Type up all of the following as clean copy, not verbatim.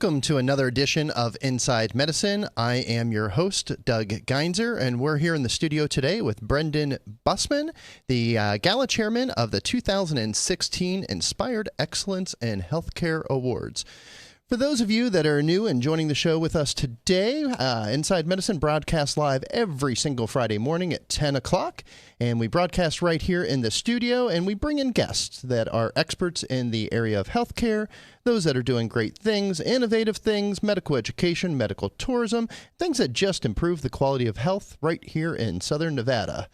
Welcome to another edition of Inside Medicine. I am your host, Doug Geinzer, and we're here in the studio today with Brendan Bussmann, the Gala Chairman of the 2016 Inspired Excellence in Healthcare Awards. For those of you that are new and joining the show with us today, Inside Medicine broadcasts live every single Friday morning at 10 o'clock, and we broadcast right here in the studio, and we bring in guests that are experts in the area of healthcare, those that are doing great things, innovative things, medical education, medical tourism, things that just improve the quality of health right here in Southern Nevada.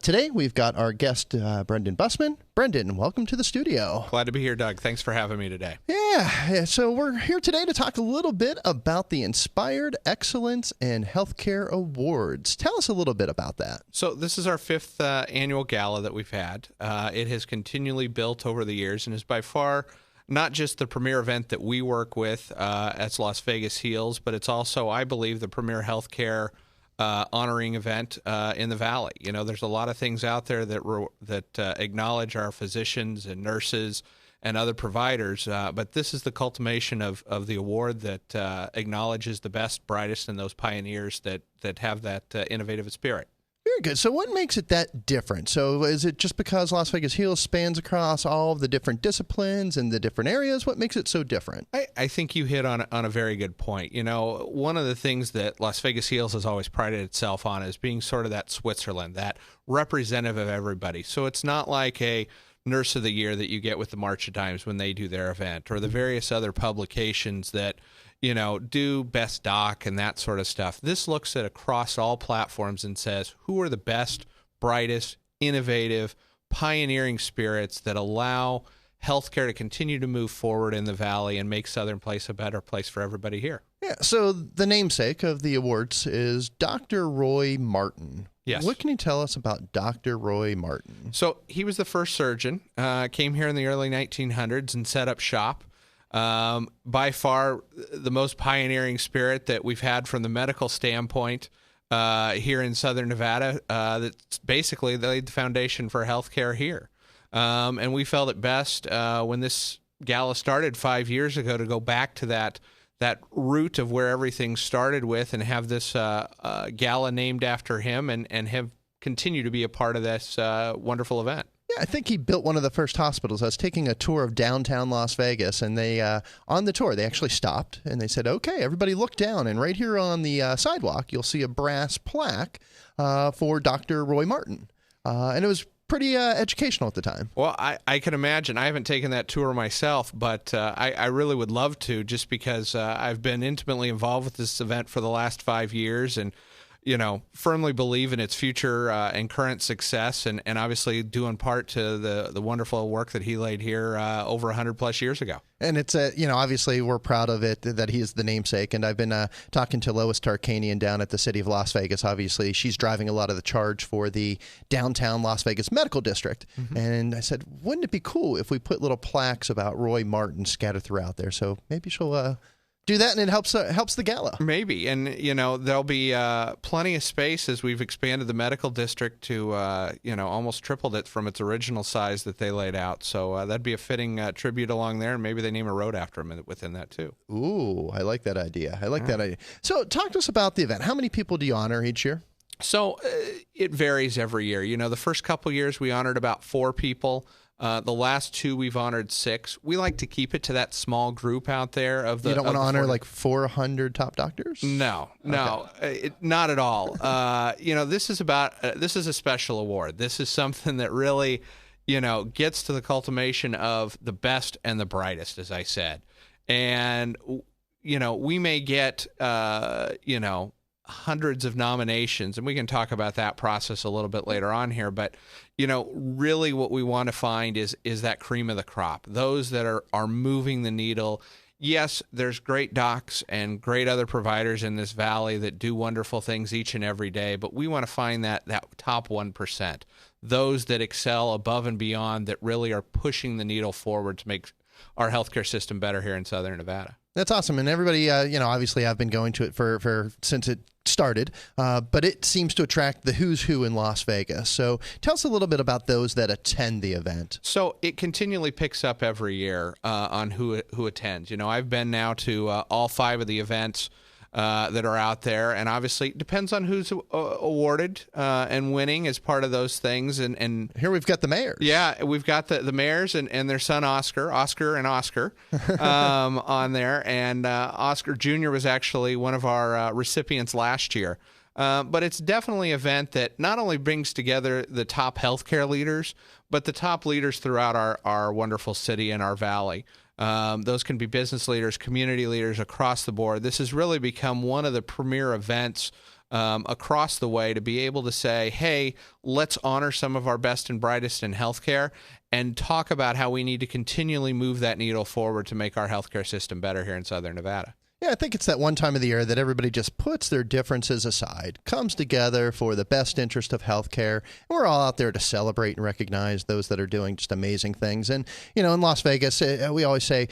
Today, we've got our guest, Brendan Bussmann. Brendan, welcome to the studio. Glad to be here, Doug. Thanks for having me today. Yeah, so we're here today to talk a little bit about the Inspired Excellence in Healthcare Awards. Tell us a little bit about that. So this is our fifth annual gala that we've had. It has continually built over the years and is by far not just the premier event that we work with at Las Vegas Heals, but it's also, I believe, the premier healthcare honoring event in the Valley. You know, there's a lot of things out there that acknowledge our physicians and nurses and other providers, but this is the culmination of the award that acknowledges the best, brightest, and those pioneers that have that innovative spirit. Very good. So what makes it that different? So is it just because Las Vegas Heals spans across all of the different disciplines and the different areas? What makes it so different? I think you hit on a very good point. You know, one of the things that Las Vegas Heals has always prided itself on is being sort of that Switzerland, that representative of everybody. So it's not like a Nurse of the Year that you get with the March of Dimes when they do their event, or the various other publications that, you know, do Best Doc and that sort of stuff. This looks at across all platforms and says, who are the best, brightest, innovative, pioneering spirits that allow healthcare to continue to move forward in the Valley and make Southern Place a better place for everybody here. Yeah, so the namesake of the awards is Dr. Roy Martin. Yes. What can you tell us about Dr. Roy Martin? So he was the first surgeon, came here in the early 1900s and set up shop. By far the most pioneering spirit that we've had from the medical standpoint here in Southern Nevada. That's basically laid the foundation for healthcare here. And we felt it best when this gala started 5 years ago to go back to that root of where everything started with and have this gala named after him and have continued to be a part of this wonderful event. Yeah, I think he built one of the first hospitals. I was taking a tour of downtown Las Vegas, and they on the tour, they actually stopped, and they said, okay, everybody look down, and right here on the sidewalk, you'll see a brass plaque for Dr. Roy Martin. And it was pretty educational at the time. Well, I can imagine. I haven't taken that tour myself, but I really would love to, just because I've been intimately involved with this event for the last 5 years and, you know, firmly believe in its future and current success, and obviously due in part to the wonderful work that he laid here over 100 plus years ago. And it's you know, obviously we're proud of it that he is the namesake. And I've been talking to Lois Tarkanian down at the city of Las Vegas. Obviously, she's driving a lot of the charge for the downtown Las Vegas Medical District. Mm-hmm. And I said, wouldn't it be cool if we put little plaques about Roy Martin scattered throughout there? So maybe she'll do that, and it helps the gala. Maybe. And, you know, there'll be plenty of space as we've expanded the medical district to, you know, almost tripled it from its original size that they laid out. So that'd be a fitting tribute along there, and maybe they name a road after him within that, too. Ooh, I like that idea. That idea. So talk to us about the event. How many people do you honor each year? So it varies every year. You know, the first couple years we honored about 4 people. The last 2 we've honored 6. We like to keep it to that small group out there of the. You don't want to honor like 400 top doctors? No, Okay. Not at all. You know, this is a special award. This is something that really, you know, gets to the culmination of the best and the brightest, as I said. And, you know, we may get, you know, hundreds of nominations, and we can talk about that process a little bit later on here, but you know, really what we want to find is that cream of the crop, those that are moving the needle. Yes, there's great docs and great other providers in this valley that do wonderful things each and every day, but we want to find that top 1%, those that excel above and beyond, that really are pushing the needle forward to make our healthcare system better here in Southern Nevada. That's awesome. And everybody, obviously I've been going to it for since it started, but it seems to attract the who's who in Las Vegas. So tell us a little bit about those that attend the event. So it continually picks up every year on who attends. I've been now to all 5 of the events that are out there, and obviously it depends on who's awarded and winning as part of those things. And here we've got the mayors. Yeah, we've got the mayors and their son Oscar on there, and Oscar Jr. was actually one of our recipients last year. But it's definitely an event that not only brings together the top healthcare leaders, but the top leaders throughout our wonderful city and our valley. Those can be business leaders, community leaders across the board. This has really become one of the premier events across the way to be able to say, hey, let's honor some of our best and brightest in healthcare and talk about how we need to continually move that needle forward to make our healthcare system better here in Southern Nevada. Yeah, I think it's that one time of the year that everybody just puts their differences aside, comes together for the best interest of healthcare, and we're all out there to celebrate and recognize those that are doing just amazing things. And, in Las Vegas, we always say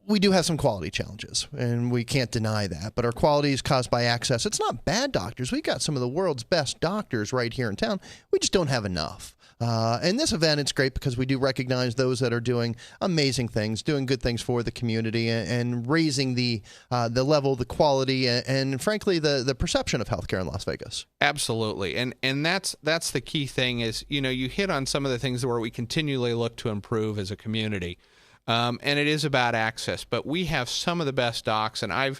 we do have some quality challenges, and we can't deny that, but our quality is caused by access. It's not bad doctors. We've got some of the world's best doctors right here in town. We just don't have enough. And this event, it's great because we do recognize those that are doing amazing things, doing good things for the community, and raising the level, the quality, and frankly, the perception of healthcare in Las Vegas. Absolutely. And that's the key thing is, you hit on some of the things where we continually look to improve as a community. And it is about access, but we have some of the best docs, and I've,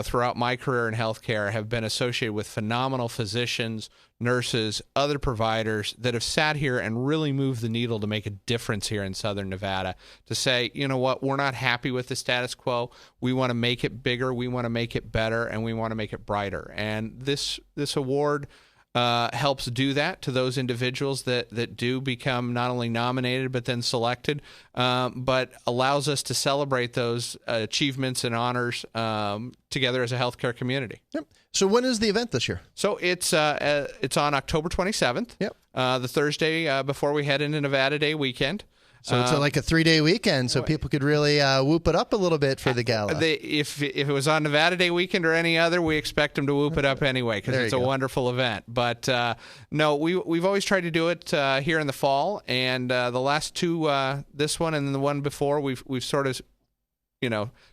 throughout my career in healthcare, have been associated with phenomenal physicians, nurses, other providers that have sat here and really moved the needle to make a difference here in Southern Nevada, to say, you know what, we're not happy with the status quo. We want to make it bigger, we want to make it better, and we want to make it brighter. And this award helps do that to those individuals that do become not only nominated but then selected, but allows us to celebrate those achievements and honors together as a healthcare community. Yep. So when is the event this year? So it's on October 27th. Yep. The Thursday before we head into Nevada Day weekend. So it's like a 3-day weekend, so people could really whoop it up a little bit for the gala. If it was on Nevada Day weekend or any other, we expect them to whoop it up anyway because it's a wonderful event. But no, we've always tried to do it here in the fall, and the last 2, this one and then the one before, we've sort of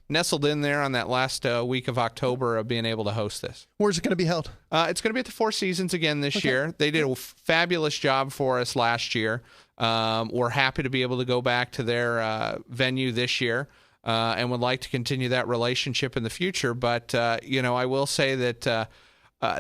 nestled in there on that last week of October of being able to host this. Where's it going to be held? It's going to be at the Four Seasons again this year. They did a fabulous job for us last year. We're happy to be able to go back to their venue this year and would like to continue that relationship in the future. But, I will say that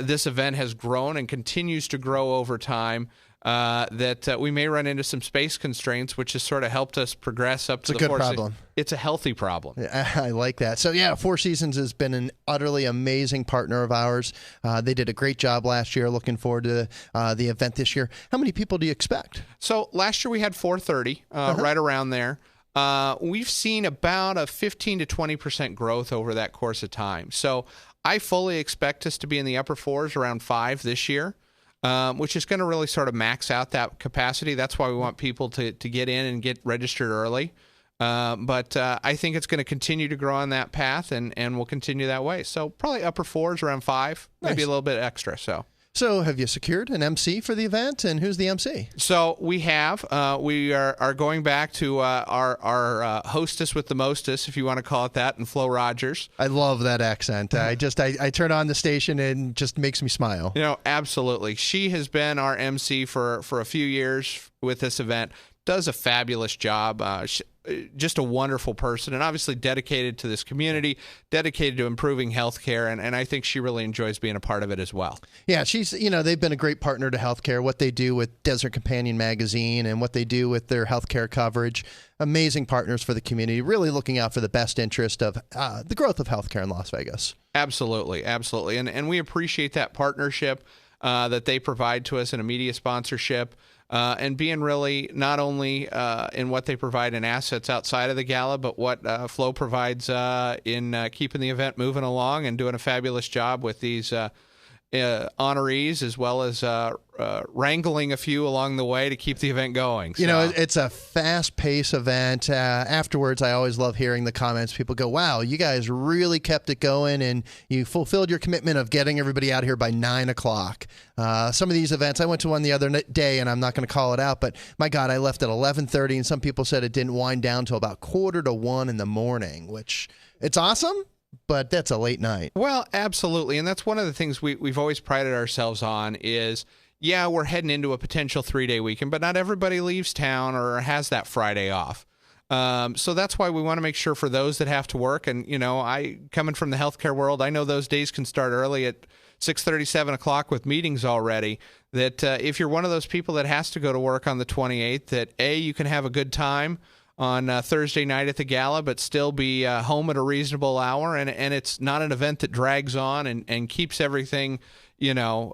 this event has grown and continues to grow over time. That we may run into some space constraints, which has sort of helped us progress up to the Four Seasons. It's a good problem. It's a healthy problem. I like that. So, yeah, Four Seasons has been an utterly amazing partner of ours. They did a great job last year. Looking forward to the event this year. How many people do you expect? So, last year we had 430, right around there. We've seen about a 15 to 20% growth over that course of time. So, I fully expect us to be in the upper 4s, around 5 this year. Which is going to really sort of max out that capacity. That's why we want people to get in and get registered early. But I think it's going to continue to grow on that path, and we'll continue that way. So probably upper 4s, around 5, maybe a little bit extra. So have you secured an MC for the event, and who's the MC? So we have. We are going back to our hostess with the mostest, if you want to call it that, and Flo Rogers. I love that accent. I turn on the station and it just makes me smile. Absolutely. She has been our MC for a few years with this event. Does a fabulous job. Just a wonderful person, and obviously dedicated to this community, dedicated to improving healthcare, and I think she really enjoys being a part of it as well. Yeah, she's, they've been a great partner to healthcare, what they do with Desert Companion magazine and what they do with their healthcare coverage. Amazing partners for the community, really looking out for the best interest of the growth of healthcare in Las Vegas. Absolutely, absolutely. And we appreciate that partnership that they provide to us in a media sponsorship. And being really not only in what they provide in assets outside of the gala, but what Flo provides in keeping the event moving along and doing a fabulous job with these honorees, as well as wrangling a few along the way to keep the event going. You know, it's a fast-paced event. Afterwards, I always love hearing the comments. People go, wow, you guys really kept it going, and you fulfilled your commitment of getting everybody out here by 9 o'clock. Some of these events, I went to one the other day, and I'm not going to call it out, but my God, I left at 11:30, and some people said it didn't wind down until about 12:45 in the morning, which it's awesome, but that's a late night. Well, absolutely, and that's one of the things we've always prided ourselves on is, yeah, we're heading into a potential 3-day weekend, but not everybody leaves town or has that Friday off. So that's why we want to make sure for those that have to work, and, you know, coming from the healthcare world, I know those days can start early at 6:30, 7 o'clock with meetings already, that if you're one of those people that has to go to work on the 28th, that you can have a good time on Thursday night at the gala, but still be home at a reasonable hour, and it's not an event that drags on and keeps everything, you know,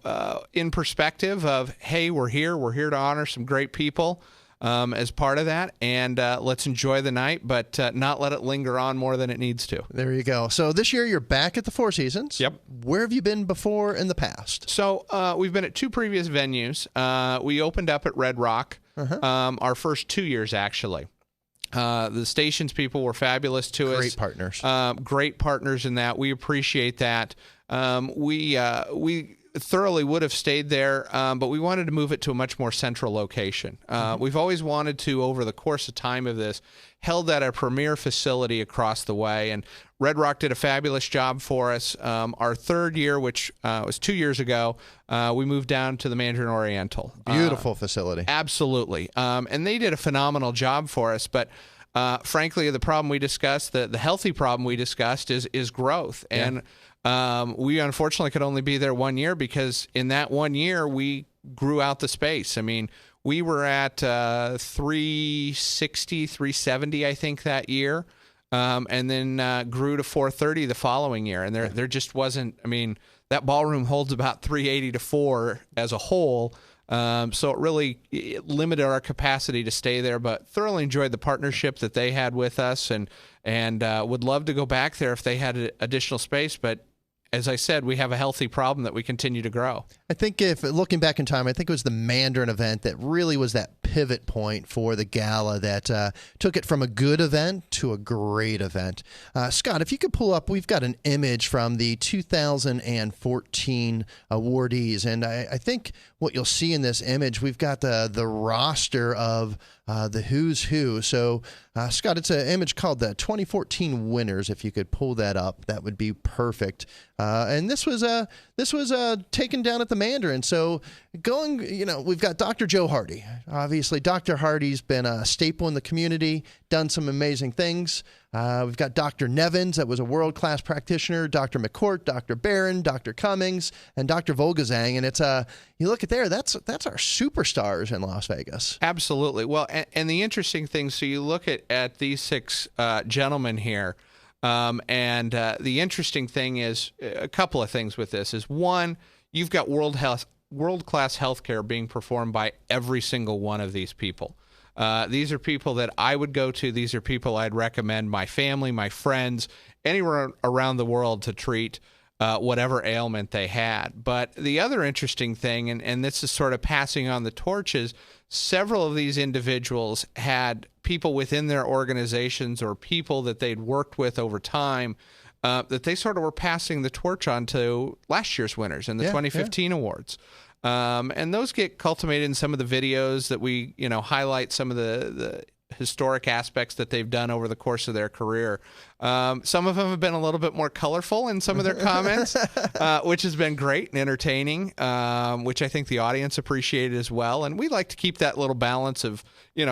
in perspective of, hey, we're here to honor some great people as part of that, and let's enjoy the night, but not let it linger on more than it needs to. There you go. So this year you're back at the Four Seasons. Yep. Where have you been before in the past? So we've been at 2 previous venues. We opened up at Red Rock our first 2 years, actually. The stations people were fabulous to us. Great partners. Great partners in that. We appreciate that. We thoroughly would have stayed there, but we wanted to move it to a much more central location. We've always wanted to, over the course of time of this, held at a premier facility across the way, and Red Rock did a fabulous job for us. Our 3rd year, which was 2 years ago, we moved down to the Mandarin Oriental. Beautiful facility. Absolutely. And they did a phenomenal job for us, but frankly, the problem we discussed, the healthy problem we discussed is growth. And we unfortunately could only be there 1 year, because in that 1 year, we grew out the space. I mean, we were at 360, 370, I think, that year, and then grew to 430 the following year. And there just wasn't, I mean, that ballroom holds about 380 to 4 as a whole. So it limited our capacity to stay there, but thoroughly enjoyed the partnership that they had with us, and would love to go back there if they had additional space. But as I said, we have a healthy problem that we continue to grow. I think if looking back in time, I think it was the Mandarin event that really was that pivot point for the gala that took it from a good event to a great event. Scott, if you could pull up, we've got an image from the 2014 awardees, and I think what you'll see in this image, we've got the roster of the who's who. So, Scott, it's an image called the 2014 winners. If you could pull that up, that would be perfect. And this was taken down at the Mandarin. So we've got Dr. Joe Hardy. Obviously, Dr. Hardy's been a staple in the community, done some amazing things. We've got Dr. Nevins, that was a world-class practitioner, Dr. McCourt, Dr. Barron, Dr. Cummings, and Dr. Volgazang. And it's you look at there, that's our superstars in Las Vegas. Absolutely. Well, and the interesting thing, so you look at these 6 gentlemen here, and the interesting thing is a couple of things with this is, one, you've got world-class healthcare being performed by every single one of these people. These are people that I would go to. These are people I'd recommend my family, my friends, anywhere around the world to treat whatever ailment they had. But the other interesting thing, and this is sort of passing on the torch, is several of these individuals had people within their organizations or people that they'd worked with over time that they sort of were passing the torch on to last year's winners in the 2015 awards. And those get cultivated in some of the videos that we, highlight some of the historic aspects that they've done over the course of their career. Some of them have been a little bit more colorful in some of their comments, which has been great and entertaining, which I think the audience appreciated as well. And we like to keep that little balance of,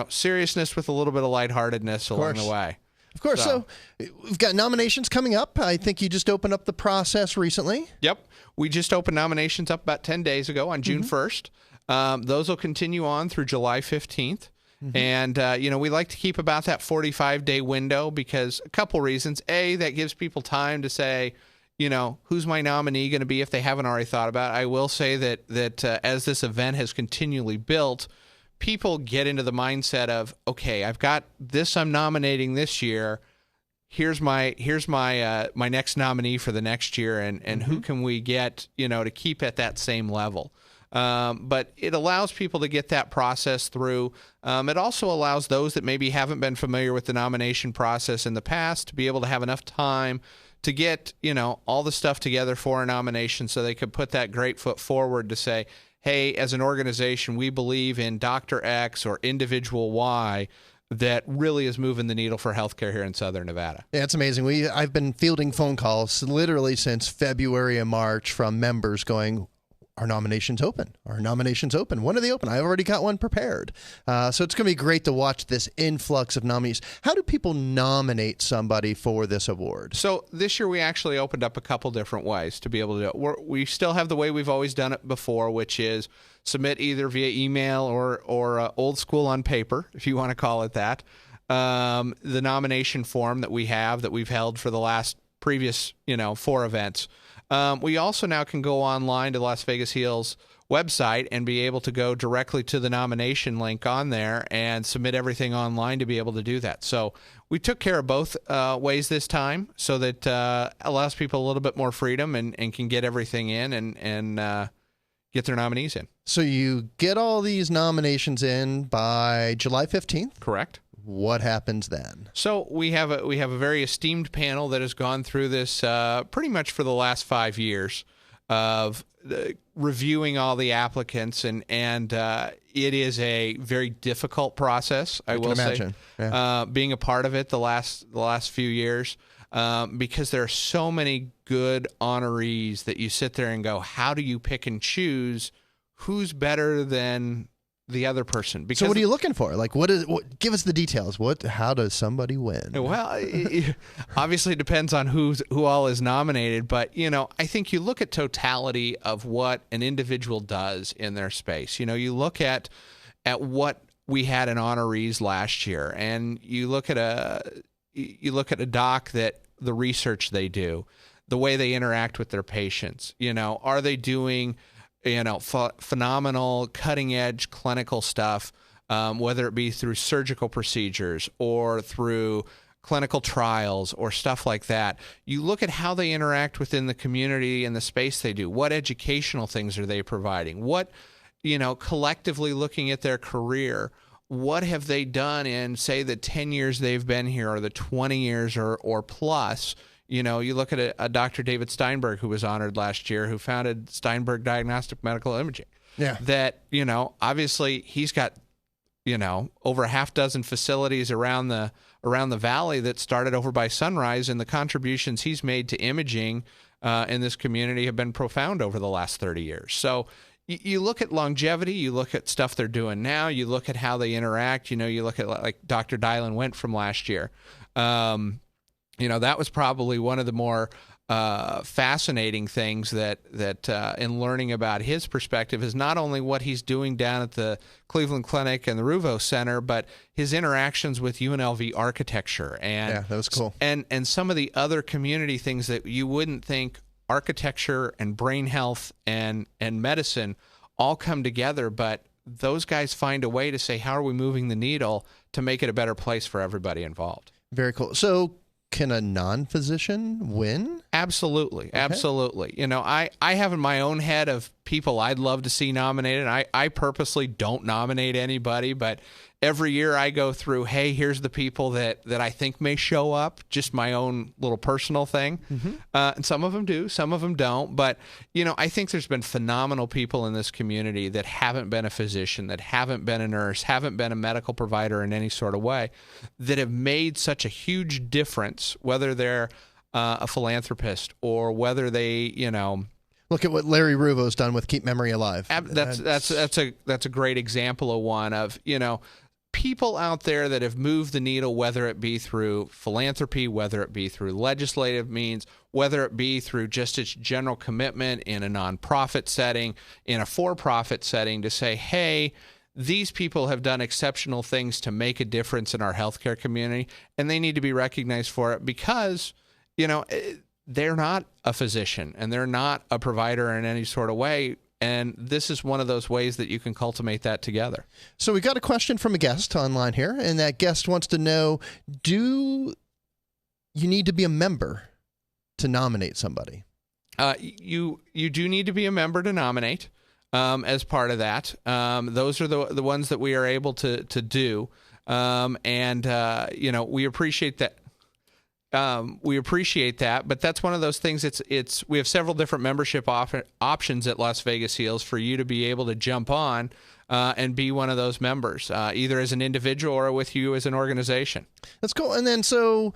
seriousness with a little bit of lightheartedness along the way. Of course. So we've got nominations coming up. I think you just opened up the process recently. Yep. We just opened nominations up about 10 days ago on June 1st. Those will continue on through July 15th. And, we like to keep about that 45-day window because a couple reasons. A, that gives people time to say, who's my nominee going to be if they haven't already thought about it. I will say that as this event has continually built, people get into the mindset of, okay, I've got this I'm nominating this year. here's my my next nominee for the next year, and who can we get, to keep at that same level. But it allows people to get that process through. It also allows those that maybe haven't been familiar with the nomination process in the past to be able to have enough time to get, all the stuff together for a nomination so they could put that great foot forward to say, hey, as an organization, we believe in Dr. X or individual Y that really is moving the needle for healthcare here in Southern Nevada. Yeah, it's amazing. I've been fielding phone calls literally since February and March from members going, our nomination's open. Our nomination's open. When are they open? I've already got one prepared. So it's going to be great to watch this influx of nominees. How do people nominate somebody for this award? So this year we actually opened up a couple different ways to be able to do it. We still have the way we've always done it before, which is submit either via email or old school on paper, if you want to call it that. The nomination form that we've held for the last previous, 4 events. We also now can go online to Las Vegas Heals website and be able to go directly to the nomination link on there and submit everything online to be able to do that. So we took care of both ways this time, so that allows people a little bit more freedom and can get everything in and get their nominees in. So you get all these nominations in by July 15th? Correct. What happens then? So we have a very esteemed panel that has gone through this pretty much for the last 5 years of reviewing all the applicants, and it is a very difficult process. I will imagine. say, being a part of it the last few years, because there are so many good honorees that you sit there and go, how do you pick and choose who's better than the other person? Because so what are you looking for? Like, give us the details. How does somebody win? Well, obviously it depends on who all is nominated, but I think you look at totality of what an individual does in their space. You look at what we had in honorees last year, and you look at a doc, that the research they do, the way they interact with their patients. Are they doing phenomenal cutting-edge clinical stuff, whether it be through surgical procedures or through clinical trials or stuff like that. You look at how they interact within the community and the space they do. What educational things are they providing? What, collectively looking at their career, what have they done in, say, the 10 years they've been here or the 20 years or plus? You look at a Dr. David Steinberg, who was honored last year, who founded Steinberg Diagnostic Medical Imaging. Yeah. That, obviously he's got, over a half dozen facilities around the valley that started over by Sunrise, and the contributions he's made to imaging in this community have been profound over the last 30 years. So you look at longevity, you look at stuff they're doing now, you look at how they interact, you look at like Dr. Dylan Went from last year. That was probably one of the more fascinating things that in learning about his perspective is not only what he's doing down at the Cleveland Clinic and the Ruvo Center, but his interactions with UNLV architecture. And yeah, that was cool. And some of the other community things that you wouldn't think architecture and brain health and medicine all come together, but those guys find a way to say, how are we moving the needle to make it a better place for everybody involved? Very cool. So can a non-physician win? Absolutely. Okay. Absolutely. I have in my own head of people I'd love to see nominated. I purposely don't nominate anybody, but every year I go through, hey, here's the people that I think may show up, just my own little personal thing. Mm-hmm. And some of them do, some of them don't. But, I think there's been phenomenal people in this community that haven't been a physician, that haven't been a nurse, haven't been a medical provider in any sort of way, that have made such a huge difference, whether they're a philanthropist or whether they, Look at what Larry Ruvo's done with Keep Memory Alive. That's a great example of one of, people out there that have moved the needle, whether it be through philanthropy, whether it be through legislative means, whether it be through just its general commitment in a nonprofit setting, in a for-profit setting, to say, hey, these people have done exceptional things to make a difference in our healthcare community, and they need to be recognized for it because, they're not a physician and they're not a provider in any sort of way. And this is one of those ways that you can cultivate that together. So we got a question from a guest online here, and that guest wants to know, do you need to be a member to nominate somebody. You do need to be a member to nominate as part of that. Those are the ones that we are able to do, and we appreciate that. But that's one of those things. We have several different membership options at Las Vegas Heels for you to be able to jump on and be one of those members, either as an individual or with you as an organization. That's cool. And then so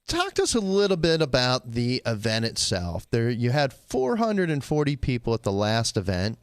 talk to us a little bit about the event itself. There, you had 440 people at the last event.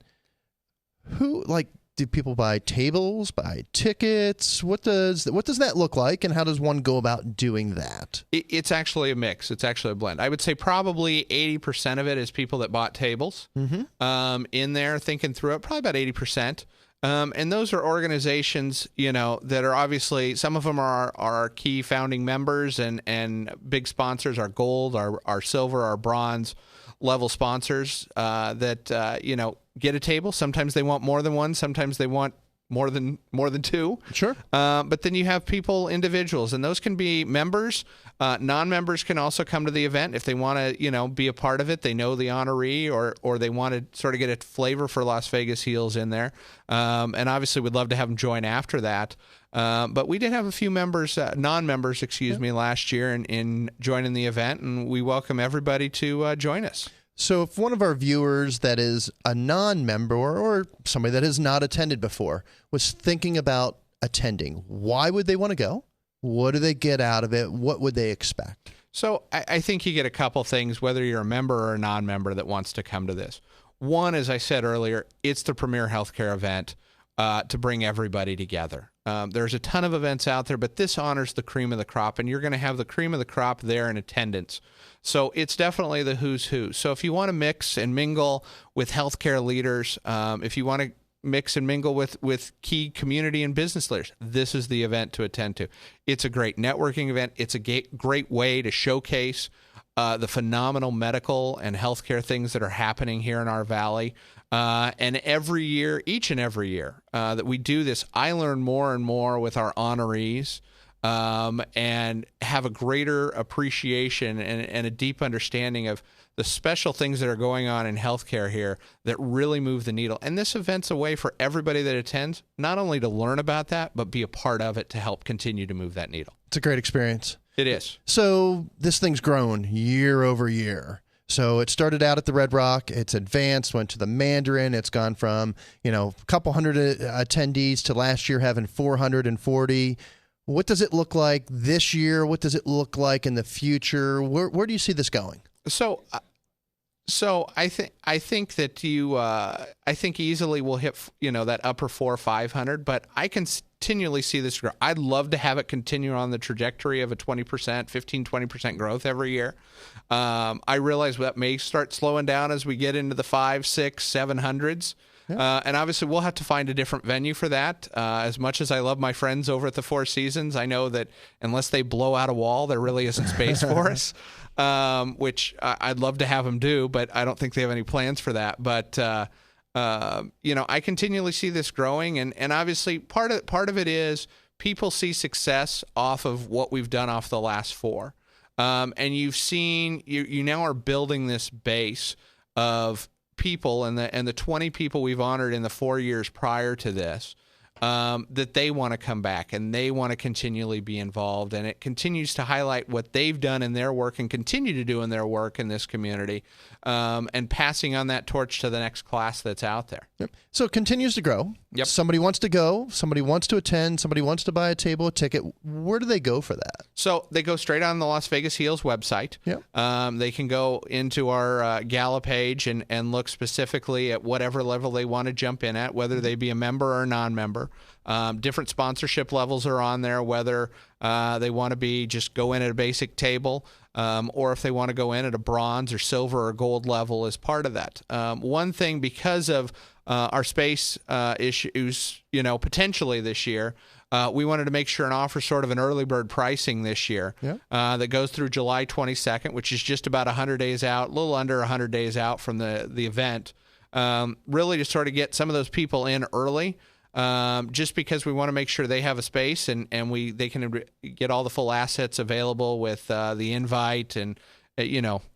Do people buy tables, buy tickets? What does that look like, and how does one go about doing that? It's actually a mix. It's actually a blend. I would say probably 80% of it is people that bought tables in there, thinking through it. Probably about 80%. And those are organizations, that are obviously, some of them are our key founding members and big sponsors, our gold, our silver, our bronze level sponsors that get a table. Sometimes they want more than one. Sometimes they want more than two. Sure. But then you have individuals, and those can be members. Non-members can also come to the event if they want to, be a part of it. They know the honoree, or they want to sort of get a flavor for Las Vegas Heels in there. And obviously, we'd love to have them join after that. But we did have a few members, non-members, last year in joining the event, and we welcome everybody to join us. So if one of our viewers that is a non-member or somebody that has not attended before was thinking about attending, why would they want to go? What do they get out of it? What would they expect? So I think you get a couple things, whether you're a member or a non-member that wants to come to this. One, as I said earlier, it's the premier healthcare event to bring everybody together. There's a ton of events out there, but this honors the cream of the crop, and you're going to have the cream of the crop there in attendance. So it's definitely the who's who. So if you want to mix and mingle with healthcare leaders, if you want to mix and mingle with key community and business leaders, this is the event to attend to. It's a great networking event. It's a great way to showcase the phenomenal medical and healthcare things that are happening here in our valley. And each and every year that we do this, I learn more and more with our honorees. And have a greater appreciation and a deep understanding of the special things that are going on in healthcare here that really move the needle. And this event's a way for everybody that attends not only to learn about that, but be a part of it to help continue to move that needle. It's a great experience. It is. So this thing's grown year over year. So it started out at the Red Rock, it's advanced, went to the Mandarin, it's gone from, a couple hundred attendees to last year having 440. What does it look like this year? What does it look like in the future? Where do you see this going? So I think that I think easily we'll hit that upper 400-500, but I continually see this grow. I'd love to have it continue on the trajectory of a 15-20% growth every year. I realize that may start slowing down as we get into the 500, 600, 700s. Yeah. And obviously, we'll have to find a different venue for that. As much as I love my friends over at the Four Seasons, I know that unless they blow out a wall, there really isn't space for us, which I'd love to have them do, but I don't think they have any plans for that. But, I continually see this growing. And obviously, part of it is people see success off of what we've done off the last four. And you've seen, you now are building this base of people and the 20 people we've honored in the 4 years prior to this, that they want to come back and they want to continually be involved, and it continues to highlight what they've done in their work and continue to do in their work in this community, and passing on that torch to the next class that's out there. Yep. So it continues to grow. Yep. Somebody wants to go, somebody wants to attend, somebody wants to buy a table, a ticket. Where do they go for that? So they go straight on the Las Vegas Heels website. Yep. They can go into our Gala page and look specifically at whatever level they want to jump in at, whether they be a member or a non-member. Different sponsorship levels are on there, whether they want to just go in at a basic table, or if they want to go in at a bronze or silver or gold level as part of that. One thing, because of our space issues, potentially this year, we wanted to make sure and offer sort of an early bird pricing this year. Yeah. That goes through July 22nd, which is just about 100 days out, a little under 100 days out from the event, really to sort of get some of those people in early. just because we want to make sure they have a space and they can get all the full assets available with the invite and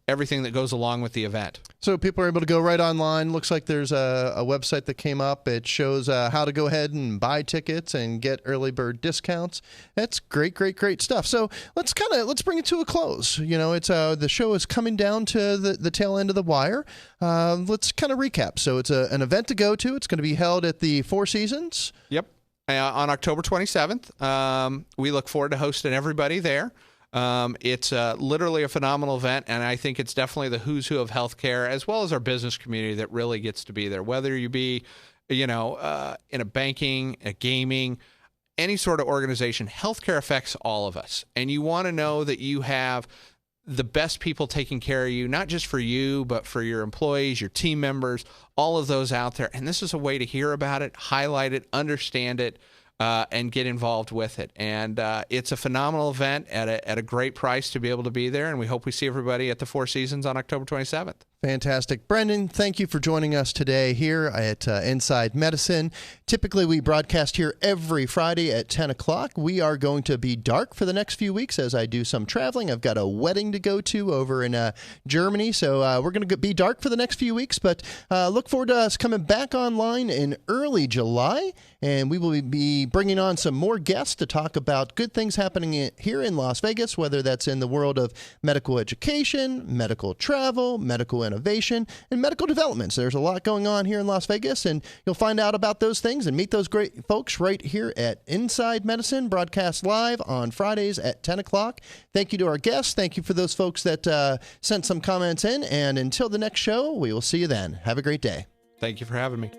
everything that goes along with the event. So people are able to go right online. Looks like there's a website that came up. It shows how to go ahead and buy tickets and get early bird discounts. That's great stuff. So let's bring it to a close. It's the show is coming down to the tail end of the wire. Let's kind of recap. So it's an event to go to. It's going to be held at the Four Seasons. Yep. On October 27th. We look forward to hosting everybody there. It's literally a phenomenal event, and I think it's definitely the who's who of healthcare, as well as our business community, that really gets to be there. Whether you be, in a banking, a gaming, any sort of organization, healthcare affects all of us. And you want to know that you have the best people taking care of you, not just for you, but for your employees, your team members, all of those out there. And this is a way to hear about it, highlight it, understand it, and get involved with it. And it's a phenomenal event at a great price to be able to be there. And we hope we see everybody at the Four Seasons on October 27th. Fantastic. Brendan, thank you for joining us today here at Inside Medicine. Typically, we broadcast here every Friday at 10 o'clock. We are going to be dark for the next few weeks as I do some traveling. I've got a wedding to go to over in Germany, so we're going to be dark for the next few weeks, but look forward to us coming back online in early July, and we will be bringing on some more guests to talk about good things happening here in Las Vegas, whether that's in the world of medical education, medical travel, medical innovation, and medical developments. There's a lot going on here in Las Vegas, and you'll find out about those things and meet those great folks right here at Inside Medicine, broadcast live on Fridays at 10 o'clock. Thank you to our guests. Thank you for those folks that sent some comments in, and until the next show, we will see you then. Have a great day. Thank you for having me.